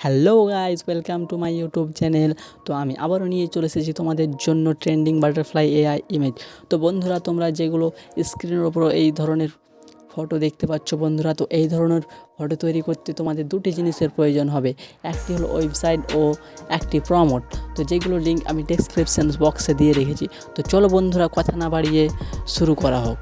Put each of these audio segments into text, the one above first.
Hello guys, welcome to my YouTube channel. তো আমি আবারও নিয়ে চলে এসেছি তোমাদের জন্য ট্রেন্ডিং বাটারফ্লাই এআই ইমেজ। তো বন্ধুরা, তোমরা যেগুলো স্ক্রিনের ওপর এই ধরনের ফটো দেখতে পাচ্ছ বন্ধুরা, তো এই ধরনের ফটো তৈরি করতে তোমাদের দুটি জিনিসের প্রয়োজন হবে। একটি হলো ওয়েবসাইট ও একটি প্রমোট। তো যেগুলো লিঙ্ক আমি ডেসক্রিপশন বক্সে দিয়ে রেখেছি। তো চলো বন্ধুরা, কথা না বাড়িয়ে শুরু করা হোক।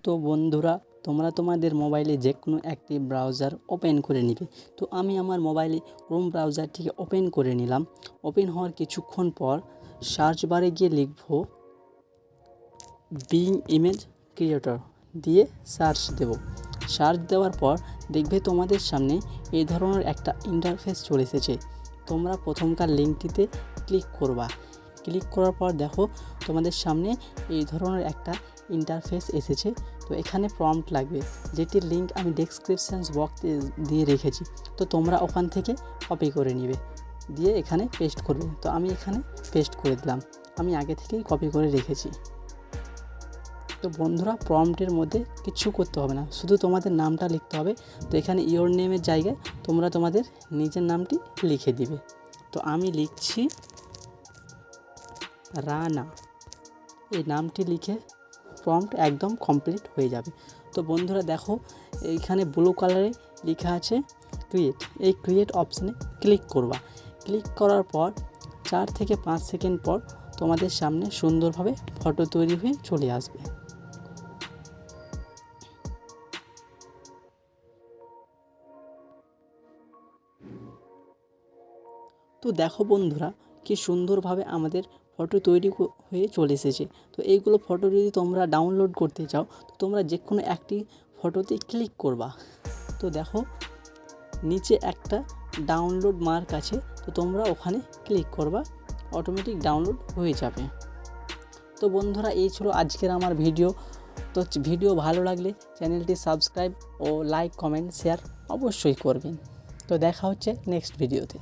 তো বন্ধুরা, তোমরা তোমাদের মোবাইলে যে কোনো একটি ব্রাউজার ওপেন করে নিবে। তো আমি আমার মোবাইলে ক্রোম ব্রাউজারটিকে ওপেন করে নিলাম। ওপেন হওয়ার কিছুক্ষণ পর সার্চ বারে গিয়ে লিখব বিং ইমেজ ক্রিয়েটর দিয়ে সার্চ দেব। সার্চ দেওয়ার পর দেখবে তোমাদের সামনে এই ধরনের একটা ইন্টারফেস চলে এসেছে। তোমরা প্রথমকার লিঙ্কটিতে ক্লিক করবা। ক্লিক করার পর দেখো তোমাদের সামনে এই ধরনের একটা ইন্টারফেস এসেছে। তো এখানে প্রম্পট লাগবে, যেটির লিঙ্ক আমি ডেসক্রিপশন বক্সে দিয়ে রেখেছি। তো তোমরা ওখান থেকে কপি করে নিবে, দিয়ে এখানে পেস্ট করবে। তো আমি এখানে পেস্ট করে দিলাম, আমি আগে থেকেই কপি করে রেখেছি। তো বন্ধুরা, প্রম্পটের মধ্যে কিচ্ছু করতে হবে না, শুধু তোমাদের নামটা লিখতে হবে। তো এখানে ইওর নেমের জায়গায় তোমরা তোমাদের নিজের নামটি লিখে দিবে। তো আমি লিখছি রানা, এই নামটি লিখে প্রম্পট একদম কমপ্লিট হয়ে যাবে। তো বন্ধুরা দেখো, এইখানে ব্লু কালারে লেখা আছে ক্রিয়েট। এই ক্রিয়েট অপশানে ক্লিক করবা। ক্লিক করার পর 4 থেকে 5 সেকেন্ড পর তোমাদের সামনে সুন্দরভাবে ফটো তৈরি হয়ে চলে আসবে। তো দেখো বন্ধুরা, কি সুন্দরভাবে আমাদের ফটো তৈরি হয়ে চলে এসেছে। তো এইগুলো ফটো যদি তোমরা ডাউনলোড করতে চাও, তো তোমরা যে কোনো একটি ফটোতে ক্লিক করবা। তো দেখো নিচে একটা ডাউনলোড মার্ক আছে, তো তোমরা ওখানে ক্লিক করবা, অটোমেটিক ডাউনলোড হয়ে যাবে। তো বন্ধুরা, এই ছিল আজকের আমার ভিডিও। তো ভিডিও ভালো লাগলে চ্যানেলটি সাবস্ক্রাইব ও লাইক, কমেন্ট, শেয়ার অবশ্যই করবেন। তো দেখা হচ্ছে নেক্সট ভিডিওতে।